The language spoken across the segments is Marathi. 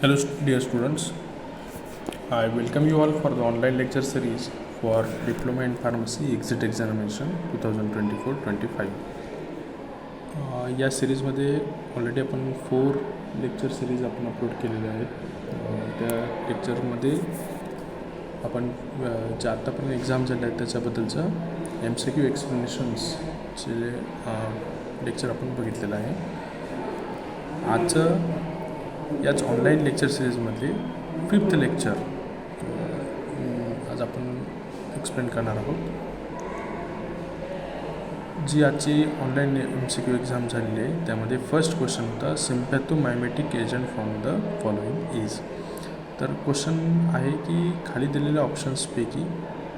Hello, dear students. I welcome you all for the online lecture series for Diploma in Pharmacy Exit Examination 2024-25. या सिरीजमध्ये ऑलरेडी आपण 4 लेक्चर सिरीज आपण अपलोड केलेले आहेत. त्या लेक्चरमध्ये आपण ज्या आत्तापर्यंत एक्झाम झाल्या आहेत त्याच्याबद्दलचं MCQ एक्सप्लेनेशन्सचे लेक्चर आपण बघितलेलं आहे. आजचं याच ऑनलाईन लेक्चर सिरीजमधले 5th लेक्चर आज आपण एक्सप्लेन करणार आहोत. जी आजची ऑनलाईन MCQ एक्झाम झालेली आहे त्यामध्ये फर्स्ट क्वेश्चन होता sympathomimetic agent from the following is. तर क्वेश्चन आहे की खाली दिलेल्या ऑप्शन्सपैकी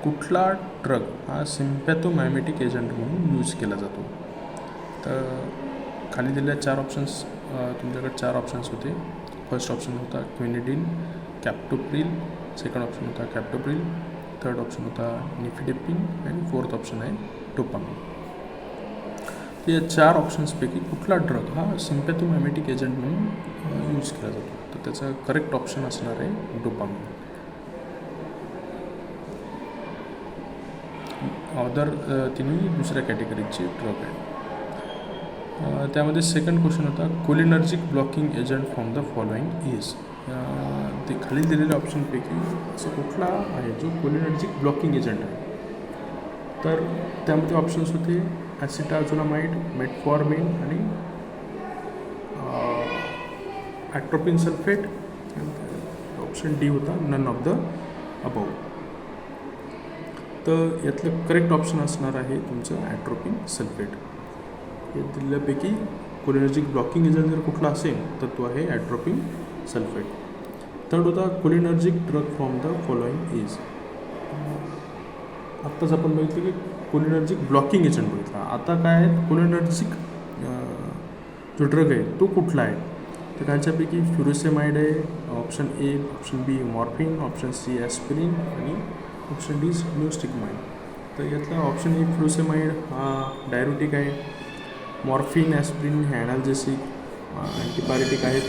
कुठला ड्रग हा सिम्पॅथोमायमेटिक एजंट म्हणून यूज केला जातो. तर खाली दिलेल्या 4 ऑप्शन्स तुमच्याकडे 4 ऑप्शन्स होते. फर्स्ट ऑप्शन होता क्विनिडिन, कॅप्टोप्रिल, सेकंड ऑप्शन होता कॅप्टोप्रिल, थर्ड ऑप्शन होता निफिडेपिन आणि फोर्थ ऑप्शन आहे डोपामिन. तर या 4 ऑप्शन्सपैकी कुठला ड्रग हा सिम्पॅथोमायमेटिक एजंट म्हणून यूज केला जातो. तर त्याचा करेक्ट ऑप्शन असणार आहे डोपामिन. अदर तिन्ही दुसऱ्या कॅटेगरीचे ड्रग आहे. त्यामध्ये सेकंड क्वेश्चन होता cholinergic blocking agent from the following is. ते खाली दिलेल्या ऑप्शनपैकी असं कुठला आहे जो कोलिनर्जिक ब्लॉकिंग एजंट आहे. तर त्यामध्ये ऑप्शन्स होते ॲसिटाझोलामाइड, मेटफॉर्मिन आणि ॲट्रोपिन सल्फेट. ऑप्शन डी होता नन ऑफ द अबव. तर यातलं करेक्ट ऑप्शन असणार आहे तुमचं ॲट्रोपिन सल्फेट. हे दिलेल्यापैकी कोलिनर्जिक ब्लॉकिंग एजंट जर कुठला असेल तर तो आहे ॲट्रोपिन सल्फेट. थर्ड होता cholinergic drug from the following is. आत्ताच आपण बघितलं की कोलिनर्जिक ब्लॉकिंग एजंट बघितला. आता काय आहे कोलिनर्जिक जो ड्रग आहे तो कुठला आहे. तर त्याच्यापैकी फ्युरोसेमाइड आहे, option A, option B morphine, option C aspirin आणि ऑप्शन डी न्यूस्टिकमाइड. तर यातला ऑप्शन ए फ्युरोसेमाइड हा डायरोटिक आहे. मॉर्फिन, ॲस्पिरिन हे ॲनाल्जेसिक अँटीपायरेटिक आहेत.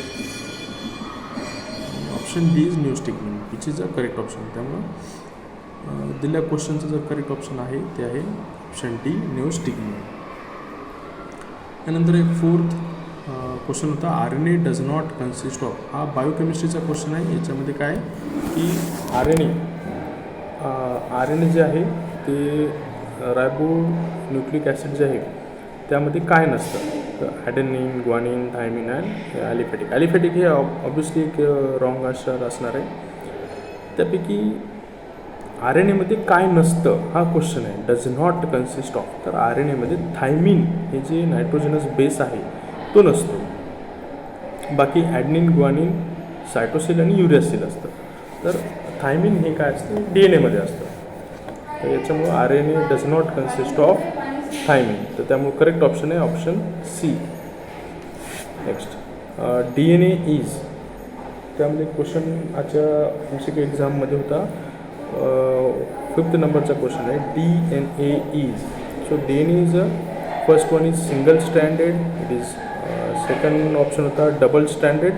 Option D is neostigmine which is a correct option. त्यामुळं दिलेल्या क्वेश्चनचं जर करेक्ट ऑप्शन आहे ते आहे ऑप्शन डी न्यूस्टिकमिन. त्यानंतर एक फोर्थ क्वेश्चन होता RNA does not consist of. हा बायोकेमिस्ट्रीचा क्वेश्चन आहे. याच्यामध्ये काय की RNA जे आहे ते रायबो न्यूक्लिक ॲसिड जे आहे त्यामध्ये काय नसतं. तर adenine, guanine, thymine and aliphatic. Aliphatic हे ऑब्वियसली एक रॉंग आन्सर असणार आहे. त्यापैकी RNAमध्ये काय नसतं हा क्वेश्चन आहे. Does not consist of. तर RNAमध्ये थायमिन हे जे नायट्रोजनस बेस आहे तो नसतो. बाकी ॲडनिन, ग्वानिन, सायटोसिल आणि युरियासिल असतं. तर थायमिन हे काय असतं DNA मध्ये असतं. तर याच्यामुळं RNA does not consist of thymine. तर त्यामुळे करेक्ट ऑप्शन आहे option C. Next DNA is. त्यामध्ये क्वेश्चन आजच्या MCQ एक्झाममध्ये होता 5th नंबरचा क्वेश्चन आहे DNA is. So DNA is first one is single standard. It is second option होता डबल स्टँडर्ड.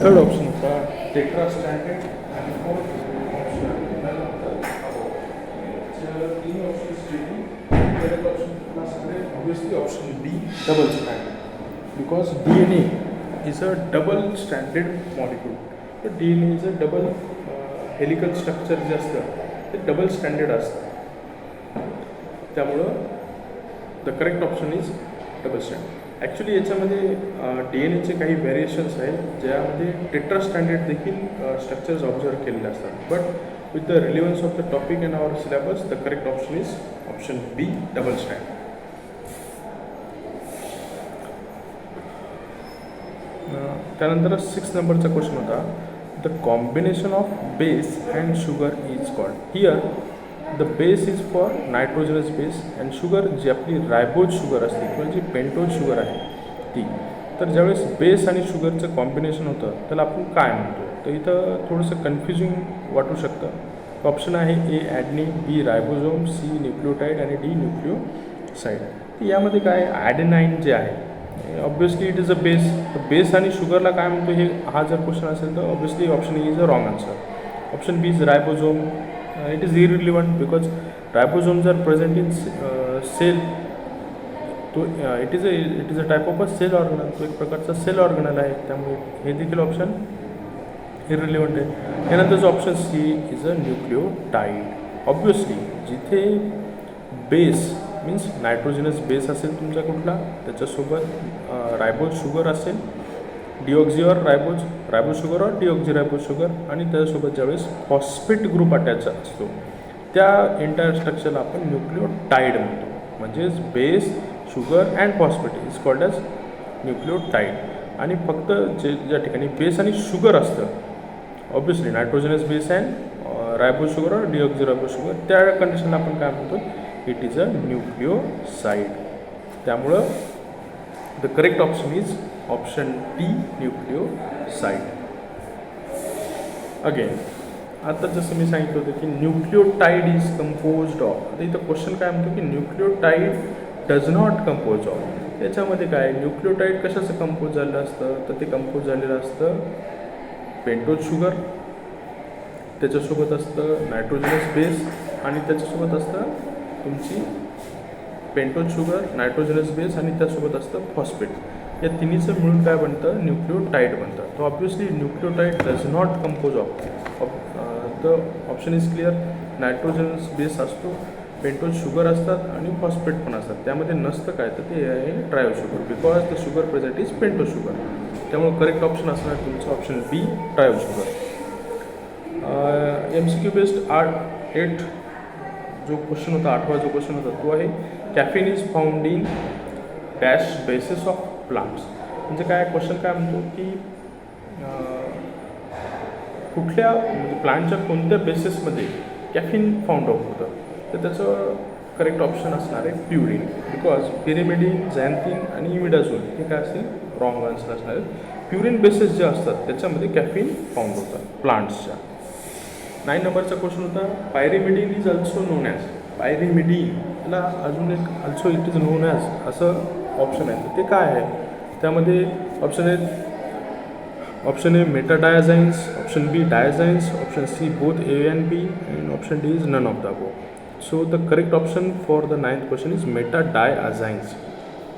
थर्ड ऑप्शन होता टेट्रा स्टँडर्ड आणि fourth obviously option B double stranded because DNA is a double stranded molecule. तर DNA is a double helical structure जे असतं ते डबल स्टँडर्ड असतं. त्यामुळं the correct option is double standard. Actually याच्यामध्ये DNAचे काही व्हेरिएशन्स आहेत ज्यामध्ये टेट्रा स्टँडर्ड देखील स्ट्रक्चर्स ऑब्झर्व केलेले असतात. But with the relevance of the topic in our syllabus the correct option is option B double standard. त्यानंतर 6th नंबरचा क्वेश्चन होता the combination of base and sugar is called. Here the base is for nitrogenous base and sugar जी आपली रायबोज शुगर असते किंवा जी पेंटोज शुगर आहे ती. तर ज्यावेळेस बेस आणि शुगरचं कॉम्बिनेशन होतं त्याला आपण काय म्हणतो. तर इथं थोडंसं कन्फ्युजिंग वाटू शकतं. ऑप्शन आहे ए ॲडनिन, बी रायबोझोम, सी न्यूक्लिओटाईड आणि डी न्यूक्लिओसाईड. तर यामध्ये काय ॲडेनाईन जे आहे obviously it is a base. Base आणि शुगरला काय म्हणतो हे हा जर क्वेश्चन असेल तर obviously option is a wrong answer. Option B is ribosome. It is irrelevant because ribosome जर प्रेझेंट इन सेल तो it is a type of a cell organelle. तो एक प्रकारचा सेल ऑर्गनल आहे, त्यामुळे हे देखील ऑप्शन इरिलिव्हंट आहे. यानंतरचं option C is a nucleotide. Obviously जिथे बेस मीन्स नायट्रोजिनस बेस असेल तुमचा कुठला, त्याच्यासोबत रायबोज शुगर असेल, डिऑक्झी और रायबोज शुगर और डिऑक्झी रायबोज शुगर, आणि त्याच्यासोबत ज्यावेळेस फॉस्फेट ग्रुप अटॅच असतो त्या एंटायर स्ट्रक्चरला आपण न्यूक्लिओटाईड म्हणतो. म्हणजेच base sugar and phosphate is called as nucleotide. आणि फक्त ज्या ठिकाणी बेस आणि शुगर असतं, obviously nitrogenous base and ribose sugar और डिऑक्झी रायबोज शुगर, त्या कंडिशनला आपण काय म्हणतो, इट इज अ न्यूक्लिओसाइड. त्यामुळं the correct option is option D, nucleoside. Again आता जसं मी सांगितलं होतं की न्यूक्लिओटाईड इज कंपोज्ड ऑफ. आता इथं क्वेश्चन काय म्हणतो की nucleotide does not compose of. त्याच्यामध्ये काय न्यूक्लिओटाईड कशाचं कंपोज झालं असतं, तर ते कंपोज झालेलं असतं पेंटोज शुगर, त्याच्यासोबत असतं नायट्रोजनस बेस, आणि त्याच्यासोबत असतं तुमची पेंटोज शुगर, नायट्रोजनस बेस, आणि त्यासोबत असतं फॉस्फेट. या तिन्हीचं मिळून काय बनतं, न्यूक्लिओटाईड बनतं. तो obviously nucleotide does not compose of. The option is clear. Nitrogenous base असतो, पेंटोज शुगर असतात, आणि फॉस्फेट पण असतात. त्यामध्ये नसतं काय तर ते आहे trio sugar, because the sugar present is pentose sugar. त्यामुळे करेक्ट ऑप्शन असणार तुमचं ऑप्शन बी, ट्रायो शुगर. MCQ बेस्ड 8 जो क्वेश्चन होता, 8वा जो क्वेश्चन होता तो आहे caffeine is found in dash basis of plants. म्हणजे काय क्वेश्चन काय म्हणतो की कुठल्या म्हणजे प्लांटच्या कोणत्या बेसिसमध्ये कॅफिन फाउंड आउट होतं, तर त्याचं करेक्ट ऑप्शन असणार आहे प्युरिन. बिकॉज पिरिमिडिन, झॅन्थिन आणि इमिडाझोल हे काय असतील, रॉंग आन्सर असणार आहे. प्युरिन बेसिस जे असतात त्याच्यामध्ये कॅफिन फाउंड होतात प्लांट्सच्या. 9 नंबरचा क्वेश्चन होता pyrimidine is also known as. Pyrimidine याला अजून एक also it is known as असं ऑप्शन आहे, ते काय आहे. त्यामध्ये option A metadiazines, option B diazines, option C both A and B, and option D is none of the above. So the correct option for the 9th question is metadiazines.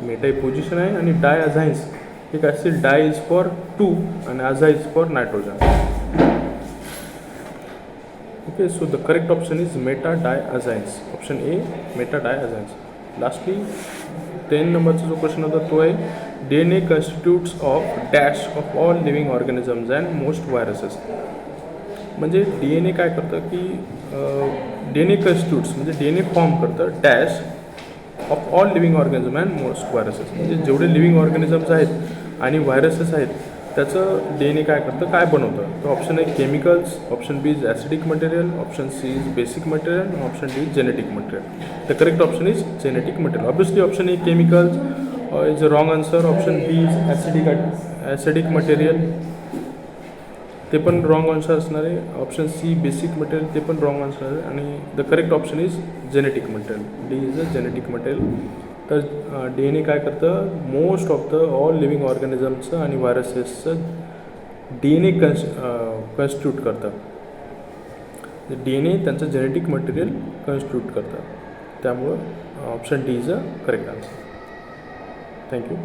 Meta ही पोझिशन आहे आणि डायझाइन्स हे काय असेल, डाय इज फॉर 2 आणि aza is for nitrogen. Okay, so the correct option is metadiazines, option A metadiazines. Lastly 10 नंबरचा जो क्वेश्चन होता तो आहे DNA constitutes of dash of all living organisms and most viruses. म्हणजे DNA काय करतं की DNA constitutes म्हणजे DNA फॉर्म करतं dash of all living organism and most viruses. म्हणजे जेवढे लिव्हिंग ऑर्गॅनिझम्स आहेत आणि व्हायरसेस आहेत त्याचं DNA काय करतं, काय बनवतं. तर ऑप्शन आहे chemicals, option B is acidic material, option C is basic material, option D is genetic material. The correct option is genetic material. Obviously option A chemicals is a wrong answer. Option B is acidic material, ते पण रॉंग आन्सर असणार आहे. ऑप्शन सी बेसिक मटेरियल, ते पण रॉंग आन्सर आहे. आणि the correct option is genetic material, D is a genetic material. तर DNA काय करतं, most of the all living ऑर्गॅनिझमचं आणि व्हायरसेसचं DNA कन्स्टिट्यूट करतं. DNA त्यांचं जेनेटिक मटेरियल कन्स्टिट्यूट करतं. त्यामुळं option D is a correct answer. Thank you.